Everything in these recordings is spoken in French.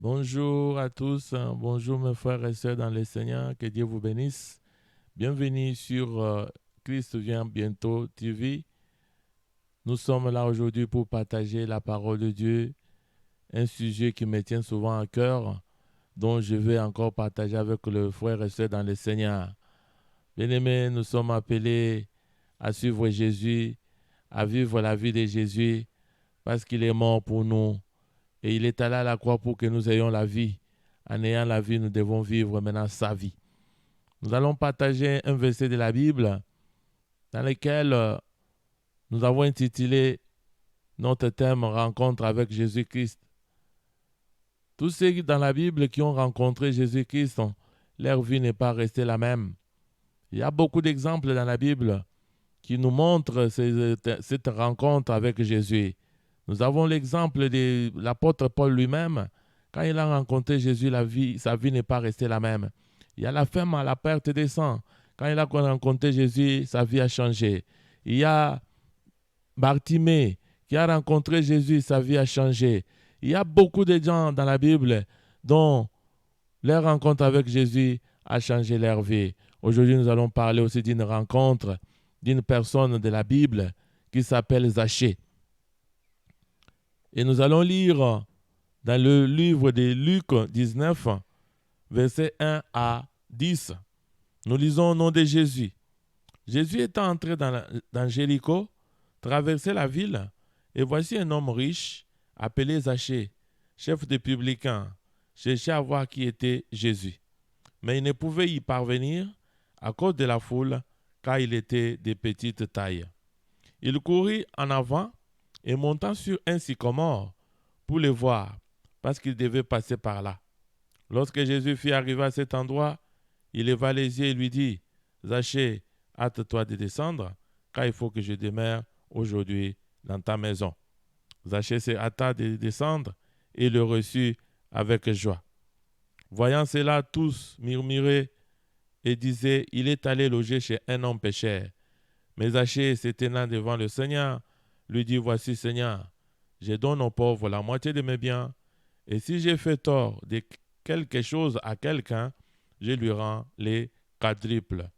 Bonjour à tous, bonjour mes frères et sœurs dans le Seigneur, que Dieu vous bénisse. Bienvenue sur Christ vient bientôt TV. Nous sommes là aujourd'hui pour partager la parole de Dieu, un sujet qui me tient souvent à cœur, dont je vais encore partager avec le frère et sœur dans le Seigneur. Bien-aimés, nous sommes appelés à suivre Jésus, à vivre la vie de Jésus, parce qu'il est mort pour nous et il est allé à la croix pour que nous ayons la vie. En ayant la vie, nous devons vivre maintenant sa vie. Nous allons partager un verset de la Bible dans lequel nous avons intitulé notre thème Rencontre avec Jésus-Christ. Tous ceux dans la Bible qui ont rencontré Jésus-Christ, leur vie n'est pas restée la même. Il y a beaucoup d'exemples dans la Bible qui nous montrent cette rencontre avec Jésus. Nous avons l'exemple de l'apôtre Paul lui-même. Quand il a rencontré Jésus, sa vie n'est pas restée la même. Il y a la femme à la perte des sangs. Quand il a rencontré Jésus, sa vie a changé. Il y a Bartimée qui a rencontré Jésus, sa vie a changé. Il y a beaucoup de gens dans la Bible dont leur rencontre avec Jésus a changé leur vie. Aujourd'hui, nous allons parler aussi d'une rencontre d'une personne de la Bible qui s'appelle Zachée. Et nous allons lire dans le livre de Luc 19, versets 1 à 10. Nous lisons au nom de Jésus. Jésus étant entré dans Jéricho, traversait la ville, et voici un homme riche, appelé Zachée, chef des publicains, cherchait à voir qui était Jésus. Mais il ne pouvait y parvenir à cause de la foule, car il était de petite taille. Il courut en avant et monta sur un sycomore pour le voir, parce qu'il devait passer par là. Lorsque Jésus fut arrivé à cet endroit, il leva les yeux et lui dit, Zachée, hâte-toi de descendre, car il faut que je demeure aujourd'hui dans ta maison. Zachée se hâta de descendre et le reçut avec joie. Voyant cela, tous murmuraient et disaient, il est allé loger chez un homme pécheur. Mais Zachée, se tenant devant le Seigneur, lui dit, voici Seigneur, je donne aux pauvres la moitié de mes biens, et si j'ai fait tort de quelque chose à quelqu'un, je lui rends les quadruples.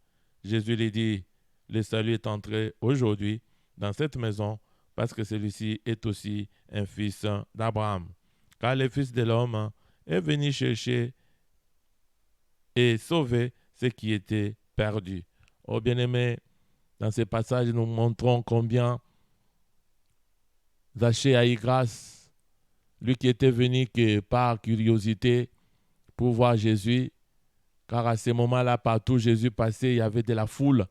Jésus lui dit, le salut est entré aujourd'hui dans cette maison, parce que celui-ci est aussi un fils d'Abraham. Car le Fils de l'homme est venu chercher et sauver ce qui était perdu. Oh bien-aimé, dans ce passage, nous montrons combien Zachée a eu grâce. Lui qui était venu que par curiosité pour voir Jésus, car à ce moment-là, partout où Jésus passait, il y avait de la foule.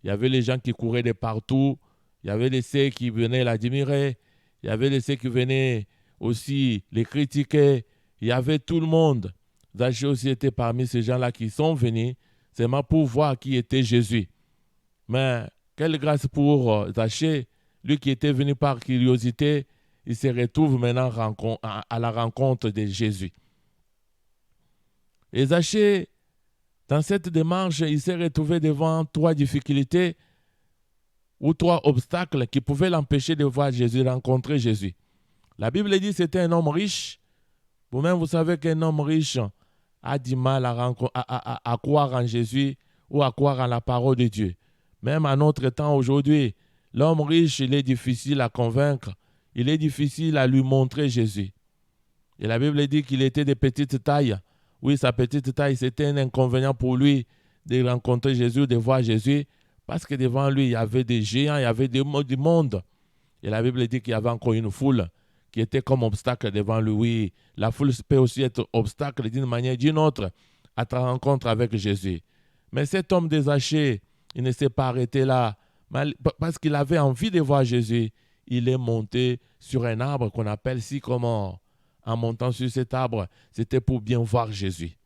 Il y avait les gens qui couraient de partout. Il y avait les ceux qui venaient l'admirer. Il y avait les ceux qui venaient aussi les critiquer. Il y avait tout le monde. Zachée aussi était parmi ces gens-là qui sont venus seulement pour voir qui était Jésus. Mais quelle grâce pour Zachée, lui qui était venu par curiosité, il se retrouve maintenant à la rencontre de Jésus. Et Zachée, dans cette démarche, il s'est retrouvé devant trois difficultés ou trois obstacles qui pouvaient l'empêcher de voir Jésus, de rencontrer Jésus. La Bible dit que c'était un homme riche. Vous-même, vous savez qu'un homme riche a du mal à croire en Jésus ou à croire en la parole de Dieu. Même à notre temps aujourd'hui, l'homme riche, il est difficile à convaincre. Il est difficile à lui montrer Jésus. Et la Bible dit qu'il était de petite taille. Oui, sa petite taille, c'était un inconvénient pour lui de rencontrer Jésus, de voir Jésus, parce que devant lui, il y avait des géants, il y avait du monde. Et la Bible dit qu'il y avait encore une foule qui était comme obstacle devant lui. Oui, la foule peut aussi être obstacle d'une manière ou d'une autre à ta rencontre avec Jésus. Mais cet homme des Zachée, il ne s'est pas arrêté là. Parce qu'il avait envie de voir Jésus, il est monté sur un arbre qu'on appelle sycomore. En montant sur cet arbre, c'était pour bien voir Jésus.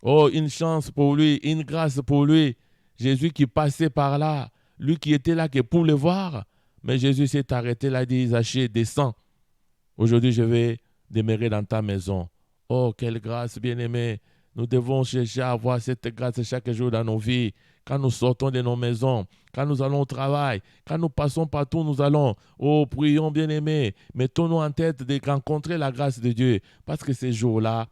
Oh, une chance pour lui, une grâce pour lui. Jésus qui passait par là, lui qui était là que pour le voir. Mais Jésus s'est arrêté là, dit, Zachée, descends. Aujourd'hui, je vais demeurer dans ta maison. Oh, quelle grâce, bien-aimé. Nous devons chercher à avoir cette grâce chaque jour dans nos vies. quand nous sortons de nos maisons, quand nous allons au travail, quand nous passons partout où nous allons. Oh, prions, bien-aimés, mettons-nous en tête de rencontrer la grâce de Dieu. Parce que ces jours-là,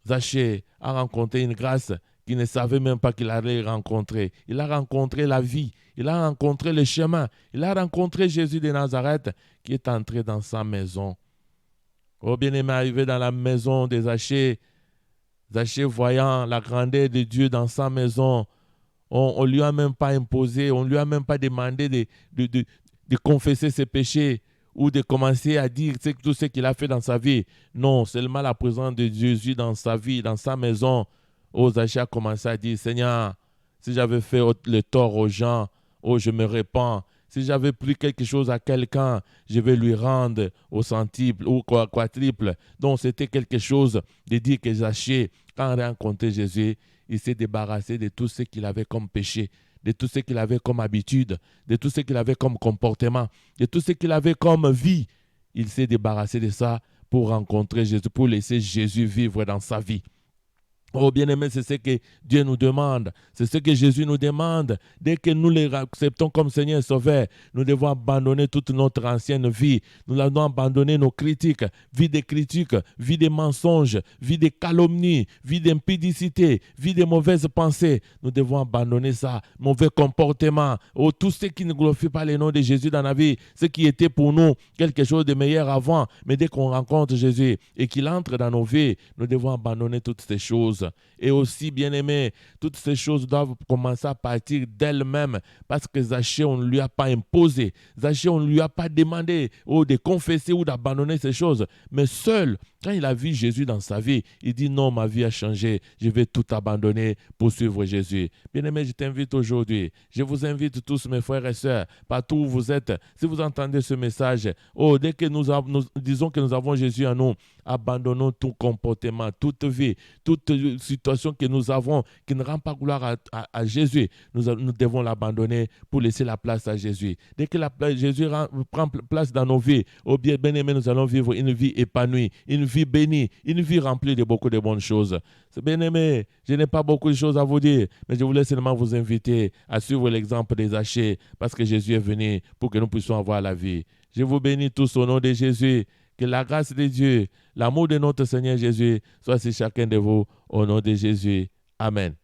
Zachée a rencontré une grâce qu'il ne savait même pas qu'il allait rencontrer. Il a rencontré la vie, il a rencontré le chemin, il a rencontré Jésus de Nazareth qui est entré dans sa maison. Oh, bien-aimé, arrivé dans la maison de Zachée, Zachée voyant la grandeur de Dieu dans sa maison, on ne lui a même pas imposé, on ne lui a même pas demandé de confesser ses péchés ou de commencer à dire tout ce qu'il a fait dans sa vie. Non, seulement la présence de Jésus dans sa vie, dans sa maison. Oh, Zachée a commencé à dire, Seigneur, si j'avais fait le tort aux gens, oh, je me répands. Si j'avais pris quelque chose à quelqu'un, je vais lui rendre au centuple ou quadruple. Donc, c'était quelque chose de dire que Zachée, quand il a rencontré Jésus, il s'est débarrassé de tout ce qu'il avait comme péché, de tout ce qu'il avait comme habitude, de tout ce qu'il avait comme comportement, de tout ce qu'il avait comme vie. Il s'est débarrassé de ça pour rencontrer Jésus, pour laisser Jésus vivre dans sa vie. Oh bien-aimé, c'est ce que Dieu nous demande. C'est ce que Jésus nous demande. Dès que nous les acceptons comme Seigneur et Sauveur, nous devons abandonner toute notre ancienne vie. Nous devons abandonner nos critiques, vie des critiques, vie des mensonges, vie des calomnies, vie d'impudicité, vie des mauvaises pensées. Nous devons abandonner ça, mauvais comportement. Oh, tout ce qui ne glorifie pas le nom de Jésus dans la vie, ce qui était pour nous quelque chose de meilleur avant. Mais dès qu'on rencontre Jésus et qu'il entre dans nos vies, nous devons abandonner toutes ces choses. Et aussi, bien-aimé, toutes ces choses doivent commencer à partir d'elles-mêmes parce que Zachée, on ne lui a pas imposé. Zachée, on ne lui a pas demandé de confesser ou d'abandonner ces choses. Mais seul, quand il a vu Jésus dans sa vie, il dit non, ma vie a changé. Je vais tout abandonner pour suivre Jésus. Bien-aimé, je t'invite aujourd'hui. Je vous invite tous, mes frères et sœurs, partout où vous êtes. Si vous entendez ce message, dès que nous disons que nous avons Jésus en nous, abandonnons tout comportement, toute vie, toute situation que nous avons qui ne rend pas gloire à Jésus. Nous devons l'abandonner pour laisser la place à Jésus. Dès que Jésus prend place dans nos vies, bien aimé, nous allons vivre une vie épanouie, une vie bénie, une vie remplie de beaucoup de bonnes choses. Bien aimé, je n'ai pas beaucoup de choses à vous dire, mais je voulais seulement vous inviter à suivre l'exemple des Zachée parce que Jésus est venu pour que nous puissions avoir la vie. Je vous bénis tous au nom de Jésus. Que la grâce de Dieu, l'amour de notre Seigneur Jésus soit sur chacun de vous au nom de Jésus. Amen.